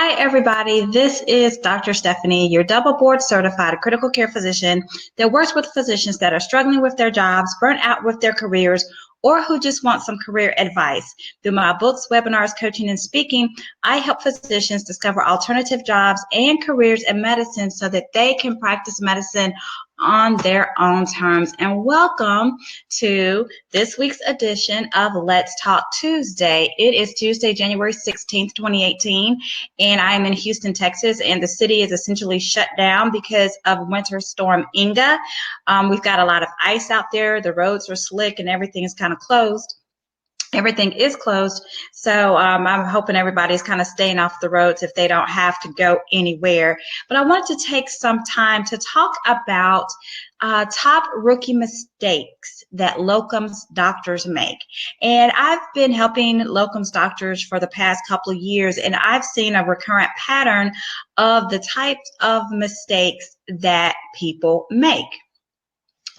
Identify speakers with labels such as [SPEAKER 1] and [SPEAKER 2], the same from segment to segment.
[SPEAKER 1] Hi, everybody. This is Dr. Stephanie, your double board certified critical care physician that works with physicians that are struggling with their jobs, burnt out with their careers, or who just want some career advice. Through my books, webinars, coaching, and speaking, I help physicians discover alternative jobs and careers in medicine so that they can practice medicine on their own terms. And welcome to this week's edition of Let's Talk Tuesday. It is Tuesday, January 16th, 2018, and I'm in Houston, Texas, and the city is essentially shut down because of Winter Storm Inga. We've got a lot of ice out there. The roads are slick and everything is kind of closed. Everything is closed, so I'm hoping everybody's kind of staying off the roads if they don't have to go anywhere. But I wanted to take some time to talk about top rookie mistakes that locums doctors make. And I've been helping locums doctors for the past couple of years, and I've seen a recurrent pattern of the types of mistakes that people make.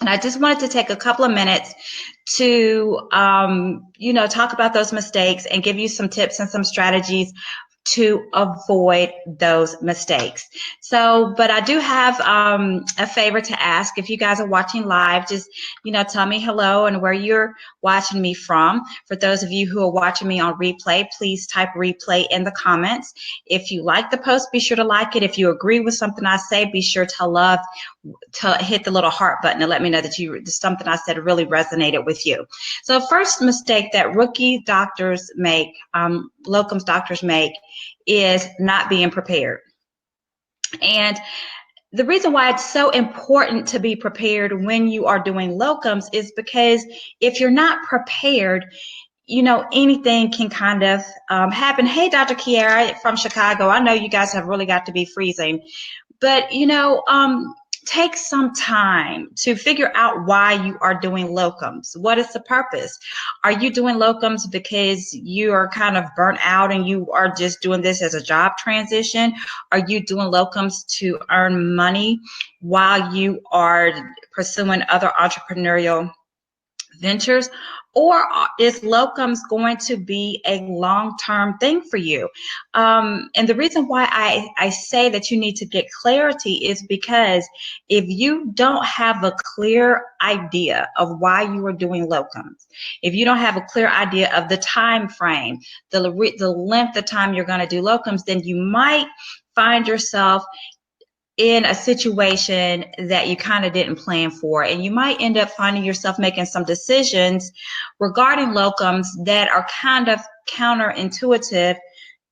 [SPEAKER 1] And I just wanted to take a couple of minutes to, talk about those mistakes and give you some tips and some strategies to avoid those mistakes. So, but I do have a favor to ask. If you guys are watching live, just, tell me hello and where you're watching me from. For those of you who are watching me on replay, please type replay in the comments. If you like the post, be sure to like it. If you agree with something I say, be sure to hit the little heart button and let me know that something I said really resonated with you. So first mistake that rookie doctors make, locums doctors make, is not being prepared. And the reason why it's so important to be prepared when you are doing locums is because if you're not prepared, anything can kind of happen. Hey, Dr. Kiara from Chicago, I know you guys have really got to be freezing, but take some time to figure out why you are doing locums. What is the purpose? Are you doing locums because you are kind of burnt out and you are just doing this as a job transition? Are you doing locums to earn money while you are pursuing other entrepreneurial ventures? Or is locums going to be a long-term thing for you? And the reason why I say that you need to get clarity is because if you don't have a clear idea of why you are doing locums, if you don't have a clear idea of the time frame, the length of time you're going to do locums, then you might find yourself in a situation that you kind of didn't plan for. And you might end up finding yourself making some decisions regarding locums that are kind of counterintuitive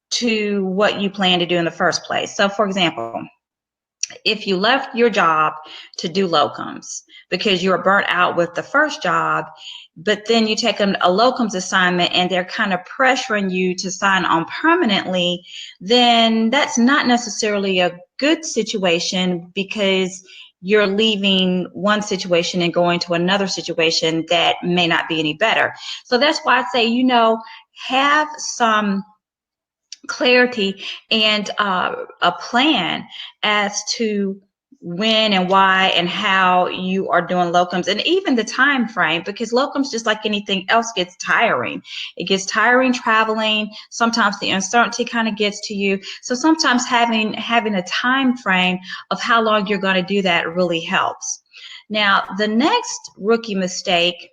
[SPEAKER 1] to what you plan to do in the first place. So for example, if you left your job to do locums because you were burnt out with the first job, but then you take a locums assignment and they're kind of pressuring you to sign on permanently, then that's not necessarily a good situation because you're leaving one situation and going to another situation that may not be any better. So that's why I say, have some clarity and a plan as to when and why and how you are doing locums, and even the time frame, because locums, just like anything else, gets tiring. It gets tiring traveling. Sometimes the uncertainty kind of gets to you. So sometimes having a time frame of how long you're going to do that really helps. Now, the next rookie mistake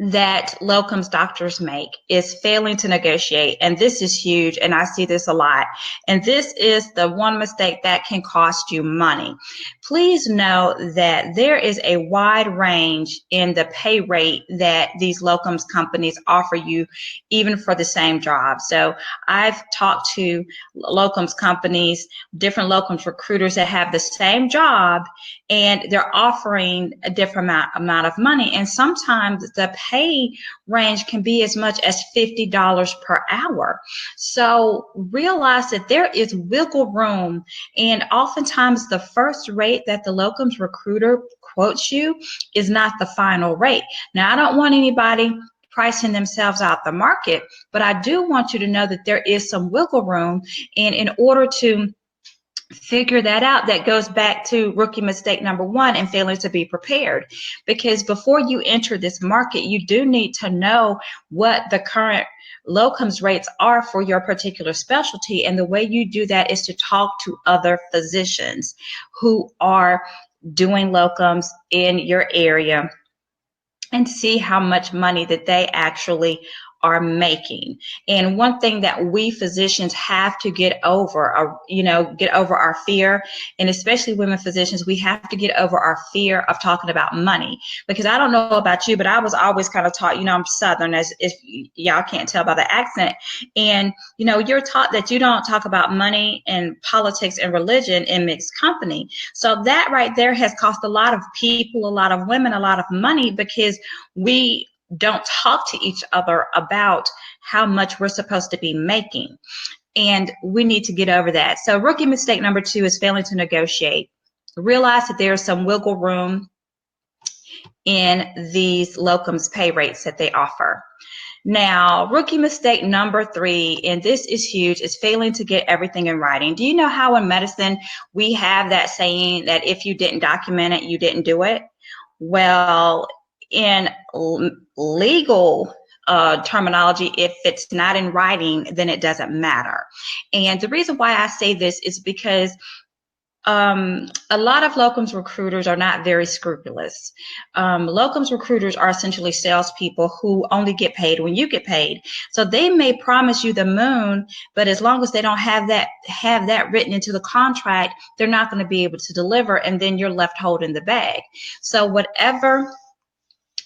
[SPEAKER 1] that locums doctors make is failing to negotiate. And this is huge, and I see this a lot. And this is the one mistake that can cost you money. Please know that there is a wide range in the pay rate that these locums companies offer you, even for the same job. So I've talked to locums companies, different locums recruiters that have the same job, and they're offering a different amount of money. And sometimes the pay range can be as much as $50 per hour. So realize that there is wiggle room, and oftentimes the first rate that the locums recruiter quotes you is not the final rate. Now, I don't want anybody pricing themselves out the market, but I do want you to know that there is some wiggle room, and in order to figure that out. That goes back to rookie mistake number one and failing to be prepared. Because before you enter this market, you do need to know what the current locums rates are for your particular specialty. And the way you do that is to talk to other physicians who are doing locums in your area and see how much money that they actually are making. And one thing that we physicians have to get over, get over our fear, and especially women physicians, we have to get over our fear of talking about money. Because I don't know about you, but I was always kind of taught, I'm Southern, as if y'all can't tell by the accent. And, you're taught that you don't talk about money and politics and religion in mixed company. So that right there has cost a lot of people, a lot of women, a lot of money, because we don't talk to each other about how much we're supposed to be making. And we need to get over that. So rookie mistake number two is failing to negotiate. Realize that there's some wiggle room in these locums pay rates that they offer. Now, rookie mistake number three, and this is huge, is failing to get everything in writing. Do you know how in medicine we have that saying that if you didn't document it, you didn't do it? Well, in legal terminology, if it's not in writing, then it doesn't matter. And the reason why I say this is because a lot of locums recruiters are not very scrupulous. Locums recruiters are essentially salespeople who only get paid when you get paid. So they may promise you the moon, but as long as they don't have that written into the contract, they're not going to be able to deliver, and then you're left holding the bag. So whatever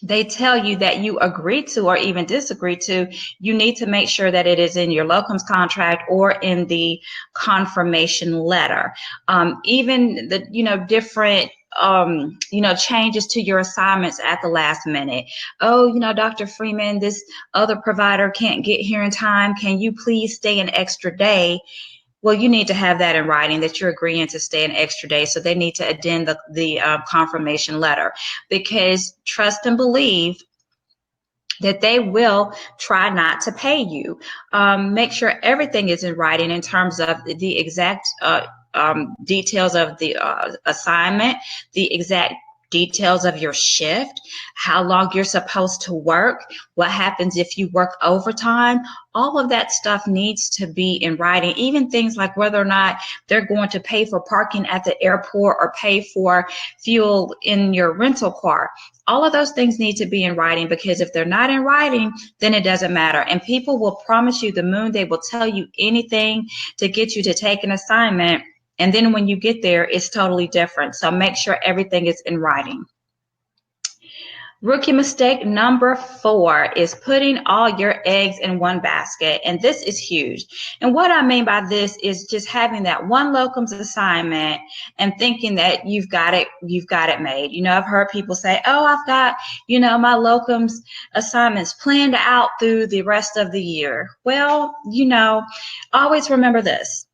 [SPEAKER 1] they tell you that you agree to or even disagree to, you need to make sure that it is in your locums contract or in the confirmation letter. Even the, different changes to your assignments at the last minute. Oh, Dr. Freeman, this other provider can't get here in time. Can you please stay an extra day? Well, you need to have that in writing that you're agreeing to stay an extra day. So they need to addend the confirmation letter, because trust and believe that they will try not to pay you. Make sure everything is in writing in terms of the exact details of the assignment, the exact details of your shift, how long you're supposed to work, what happens if you work overtime. All of that stuff needs to be in writing, even things like whether or not they're going to pay for parking at the airport or pay for fuel in your rental car. All of those things need to be in writing, because if they're not in writing, then it doesn't matter. And people will promise you the moon. They will tell you anything to get you to take an assignment. And then when you get there, it's totally different. So make sure everything is in writing. Rookie mistake number 4 is putting all your eggs in one basket. And this is huge. And what I mean by this is just having that one locums assignment and thinking that you've got it made. I've heard people say, oh, I've got, my locums assignments planned out through the rest of the year. Well, always remember this.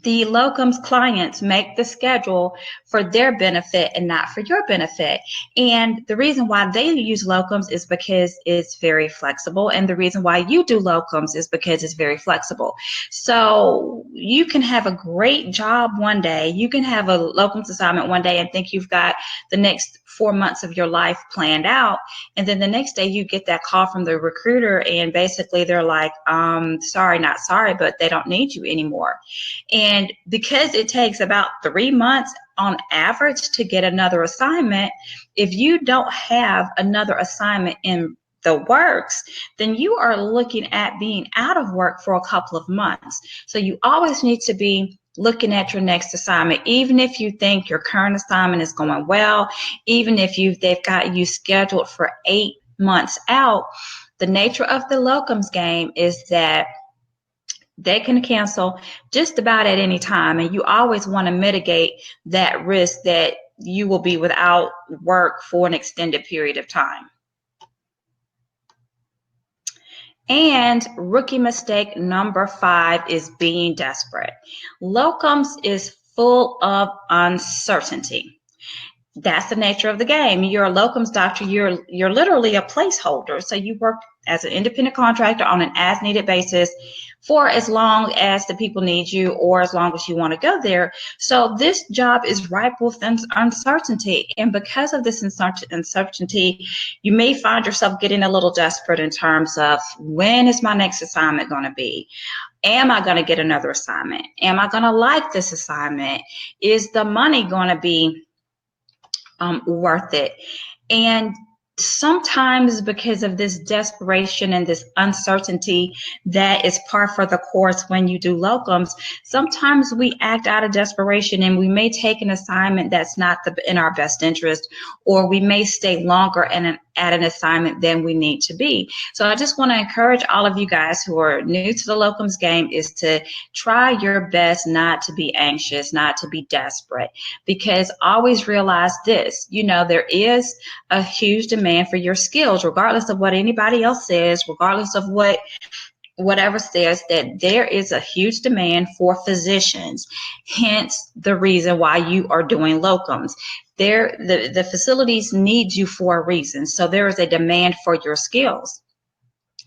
[SPEAKER 1] The locums clients make the schedule for their benefit and not for your benefit. And the reason why they use locums is because it's very flexible. And the reason why you do locums is because it's very flexible. So you can have a great job one day. You can have a locums assignment one day and think you've got the next 4 months of your life planned out. And then the next day you get that call from the recruiter and basically they're like, sorry, not sorry, but they don't need you anymore. And because it takes about 3 months on average to get another assignment, if you don't have another assignment in the works, then you are looking at being out of work for a couple of months. So you always need to be looking at your next assignment, even if you think your current assignment is going well, even if they've got you scheduled for 8 months out. The nature of the locums game is that they can cancel just about at any time, and you always want to mitigate that risk that you will be without work for an extended period of time. And rookie mistake number 5 is being desperate. Locums is full of uncertainty. That's the nature of the game. You're a locums doctor. You're literally a placeholder. So you work as an independent contractor on an as-needed basis for as long as the people need you or as long as you want to go there. So this job is ripe with uncertainty. And because of this uncertainty, you may find yourself getting a little desperate in terms of, when is my next assignment going to be? Am I going to get another assignment? Am I going to like this assignment? Is the money going to be worth it? And sometimes, because of this desperation and this uncertainty that is par for the course when you do locums, sometimes we act out of desperation and we may take an assignment that's not in our best interest, or we may stay longer at an assignment than we need to be. So I just want to encourage all of you guys who are new to the locums game is to try your best not to be anxious, not to be desperate, because always realize this, there is a huge demand for your skills, regardless of what anybody else says, regardless of whatever says, that there is a huge demand for physicians. Hence the reason why you are doing locums. The facilities need you for a reason. So there is a demand for your skills,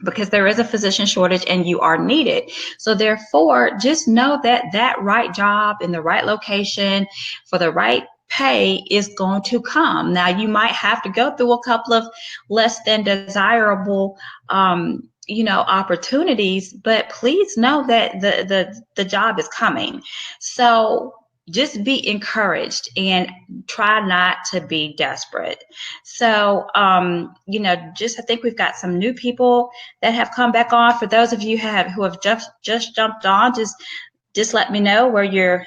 [SPEAKER 1] because there is a physician shortage and you are needed. So therefore, just know that that right job in the right location for the right pay is going to come. Now, you might have to go through a couple of less than desirable opportunities, but please know that the job is coming. So just be encouraged and try not to be desperate. So, I think we've got some new people that have come back on. For those of you who have just jumped on, just let me know where you're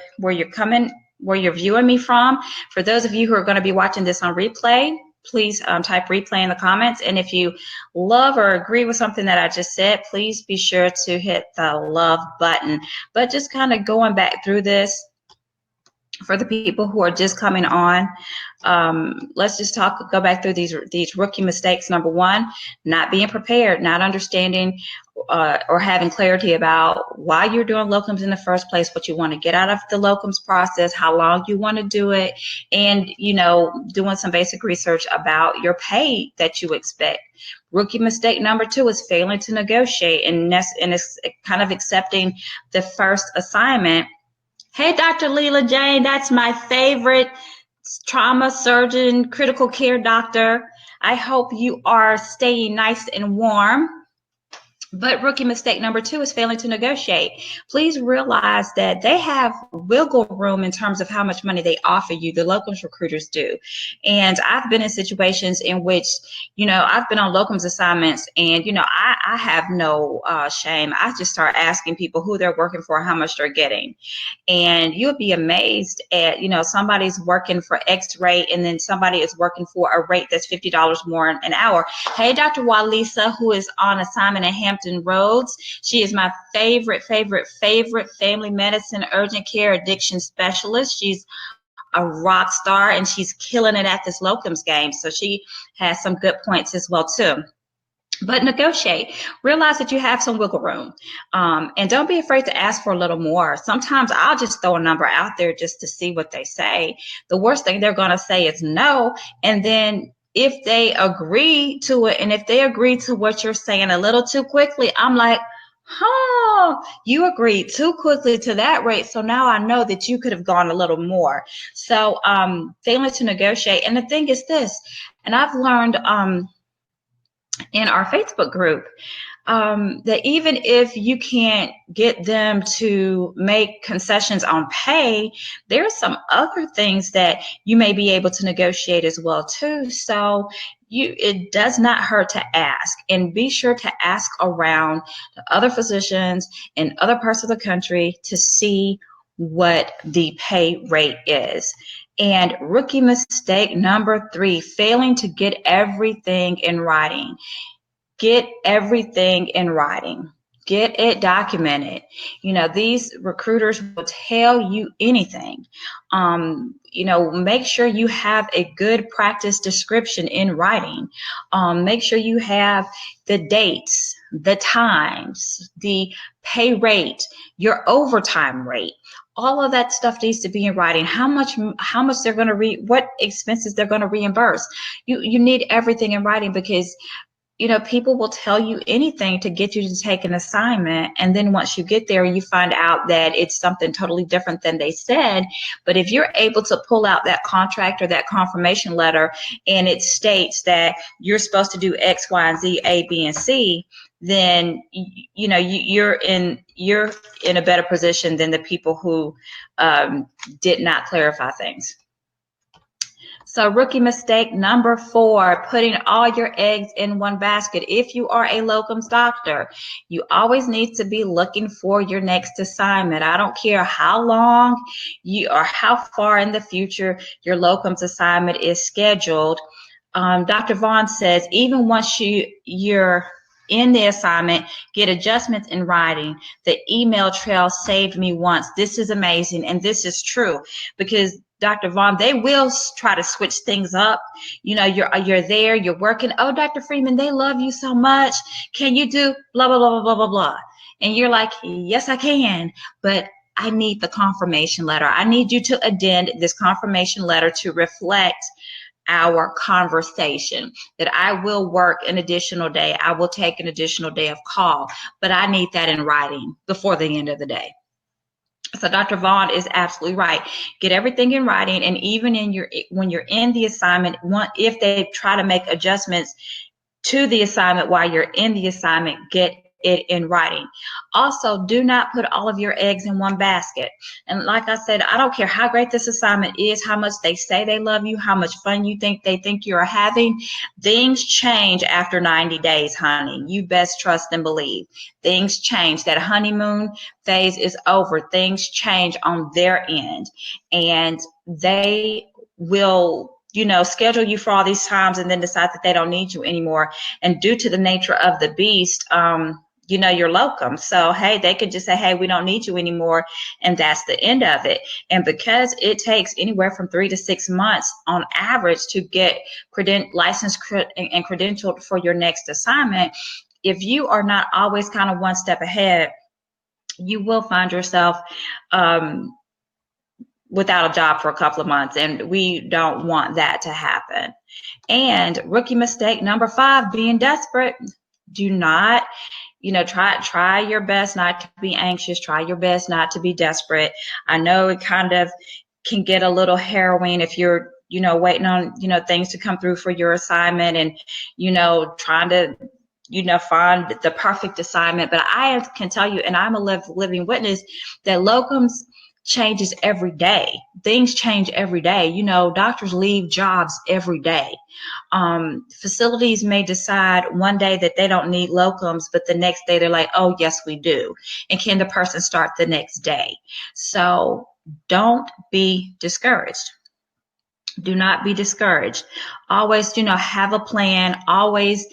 [SPEAKER 1] viewing me from. For those of you who are going to be watching this on replay, please type replay in the comments. And if you love or agree with something that I just said, please be sure to hit the love button. But just kind of going back through this, for the people who are just coming on, let's just go back through these rookie mistakes. Number one, not being prepared, not understanding or having clarity about why you're doing locums in the first place, what you want to get out of the locums process, how long you want to do it, and doing some basic research about your pay that you expect. Rookie mistake number two is failing to negotiate and it's kind of accepting the first assignment. Hey, Dr. Leela Jane, that's my favorite trauma surgeon, critical care doctor. I hope you are staying nice and warm. But rookie mistake number two is failing to negotiate. Please realize that they have wiggle room in terms of how much money they offer you. The locums recruiters do. And I've been in situations in which, I've been on locums assignments and, I have no shame. I just start asking people who they're working for, how much they're getting. And you'll be amazed at, somebody's working for X rate and then somebody is working for a rate that's $50 more an hour. Hey, Dr. Walisa, who is on assignment at Hampton Roads. She is my favorite family medicine urgent care addiction specialist. She's a rock star and she's killing it at this locums game. So she has some good points as well too. But negotiate. Realize that you have some wiggle room. And don't be afraid to ask for a little more. Sometimes I'll just throw a number out there just to see what they say. The worst thing they're going to say is no. And then if they agree to it, and if they agree to what you're saying a little too quickly, I'm like, you agreed too quickly to that rate. So now I know that you could have gone a little more. So failing to negotiate. And the thing is this, and I've learned in our Facebook group, that even if you can't get them to make concessions on pay, there's some other things that you may be able to negotiate as well too. So it does not hurt to ask, and be sure to ask around to other physicians in other parts of the country to see what the pay rate is. And rookie mistake number three, failing to get everything in writing. Get everything in writing. Get it documented. These recruiters will tell you anything. Make sure you have a good practice description in writing. Make sure you have the dates, the times, the pay rate, your overtime rate. all of that stuff needs to be in writing. How much they're going to what expenses they're going to reimburse. You need everything in writing, because people will tell you anything to get you to take an assignment. And then once you get there, you find out that it's something totally different than they said. But if you're able to pull out that contract or that confirmation letter, and it states that you're supposed to do X, Y, and Z, A, B, and C, then you're in a better position than the people who did not clarify things. So rookie mistake number 4, putting all your eggs in one basket. If you are a locums doctor, you always need to be looking for your next assignment. I don't care how long or how far in the future your locums assignment is scheduled. Dr. Vaughn says, even once you're in the assignment, get adjustments in writing. The email trail saved me once. This is amazing, and this is true, because Dr. Vaughn, they will try to switch things up. You're there, you're working. Oh, Dr. Freeman, they love you so much. Can you do blah, blah, blah, blah, blah, blah, blah? And you're like, yes, I can, but I need the confirmation letter. I need you to addend this confirmation letter to reflect our conversation, that I will work an additional day. I will take an additional day of call, but I need that in writing before the end of the day. So Dr. Vaughn is absolutely right. Get everything in writing, and even when you're in the assignment, if they try to make adjustments to the assignment while you're in the assignment, get it in writing. Also, do not put all of your eggs in one basket. And like I said, I don't care how great this assignment is, how much they say they love you, how much fun they think you're having. Things change after 90 days, honey. You best trust and believe. Things change. That honeymoon phase is over. Things change on their end, and they will schedule you for all these times and then decide that they don't need you anymore. And due to the nature of the beast, you're locum. So, hey, they could just say, hey, we don't need you anymore. And that's the end of it. And because it takes anywhere from 3 to 6 months on average to get licensed and credentialed for your next assignment, if you are not always kind of one step ahead, you will find yourself without a job for a couple of months, and we don't want that to happen. And rookie mistake number 5, being desperate. Do not, try your best not to be anxious. Try your best not to be desperate. I know it kind of can get a little harrowing if you're, waiting on, things to come through for your assignment, and, trying to, find the perfect assignment. But I can tell you, and I'm a living witness, that locums changes every day. Things change every day. Doctors leave jobs every day. Facilities may decide one day that they don't need locums, but the next day they're like, oh, yes, we do. And can the person start the next day? So don't be discouraged. Do not be discouraged. Always, have a plan. Always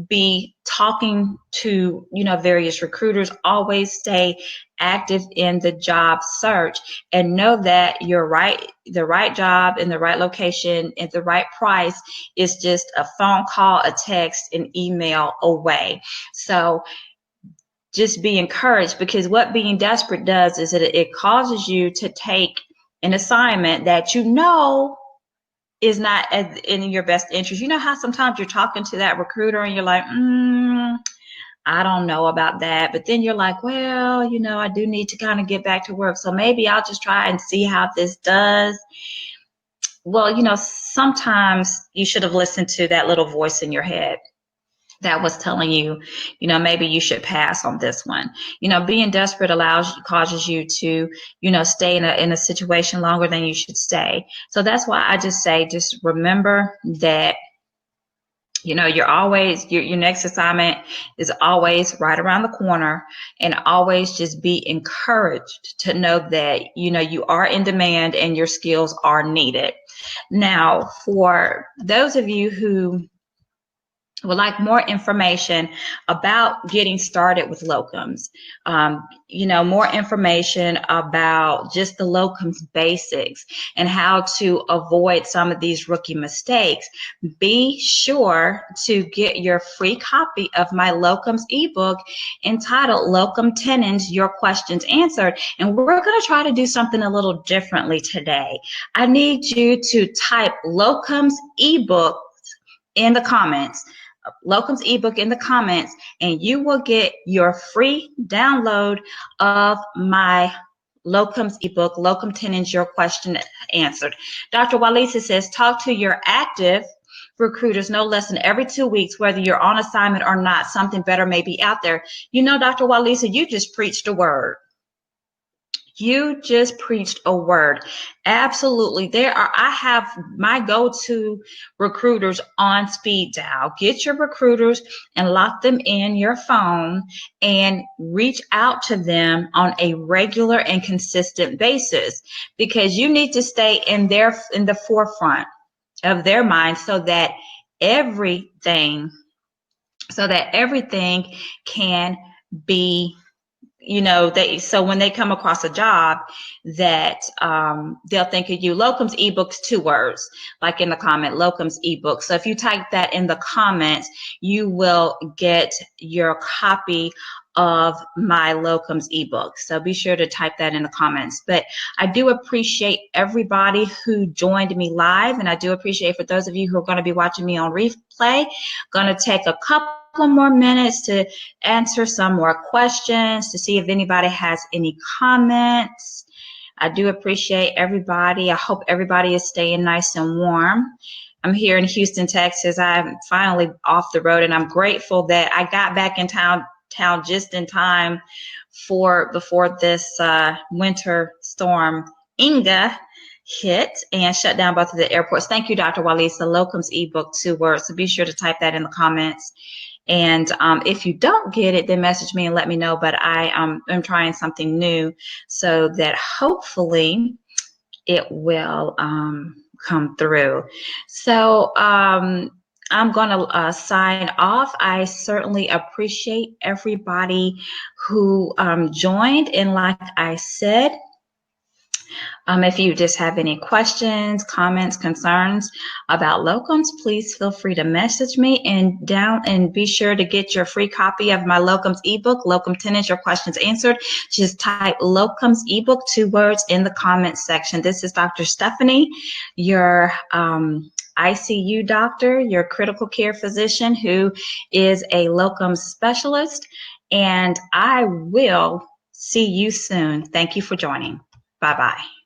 [SPEAKER 1] be talking to, various recruiters. Always stay active in the job search, and know that the right job in the right location at the right price is just a phone call, a text, an email away. So just be encouraged, because what being desperate does is it causes you to take an assignment that is not in your best interest. You know how sometimes you're talking to that recruiter and you're like, I don't know about that. But then you're like, well, I do need to kind of get back to work. So maybe I'll just try and see how this does. Well, sometimes you should have listened to that little voice in your head that was telling you, maybe you should pass on this one. Being desperate causes you to, stay in a situation longer than you should stay. So that's why I just say, just remember that, your next assignment is always right around the corner, and always just be encouraged to know that, you are in demand and your skills are needed. Now, for those of you who would like more information about getting started with locums, more information about just the locums basics and how to avoid some of these rookie mistakes, be sure to get your free copy of my locums ebook entitled Locum Tenens, Your Questions Answered. And we're going to try to do something a little differently today. I need you to type locums ebook in the comments, locums ebook in the comments, and you will get your free download of my locums ebook, Locum Tenens, Your Question Answered. Dr. Walisa says, talk to your active recruiters no less than every 2 weeks, whether you're on assignment or not. Something better may be out there. Dr. Walisa, you just preached a word. You just preached a word. Absolutely. I have my go-to recruiters on speed dial. Get your recruiters and lock them in your phone and reach out to them on a regular and consistent basis, because you need to stay in the forefront of their mind so that everything can be, so when they come across a job that they'll think of you. Locums ebooks, 2 words, like in the comment, locums ebook. So if you type that in the comments, you will get your copy of my locums ebook. So be sure to type that in the comments. But I do appreciate everybody who joined me live, and I do appreciate for those of you who are going to be watching me on replay. Going to take a couple more minutes to answer some more questions, to see if anybody has any comments. I do appreciate everybody. I hope everybody is staying nice and warm. I'm here in Houston, Texas. I'm finally off the road, and I'm grateful that I got back in town just in time before this winter storm Inga hit and shut down both of the airports. Thank you, Dr. Walisa. Locums ebook, 2 words. So be sure to type that in the comments. And if you don't get it, then message me and let me know. But I am trying something new so that hopefully it will come through. So I'm going to sign off. I certainly appreciate everybody who joined. And like I said, if you just have any questions, comments, concerns about locums, please feel free to message me and be sure to get your free copy of my locums ebook, Locum Tenens, Your Questions Answered. Just type locums ebook, 2 words, in the comments section. This is Dr. Stephanie, your ICU doctor, your critical care physician who is a locums specialist, and I will see you soon. Thank you for joining. Bye-bye.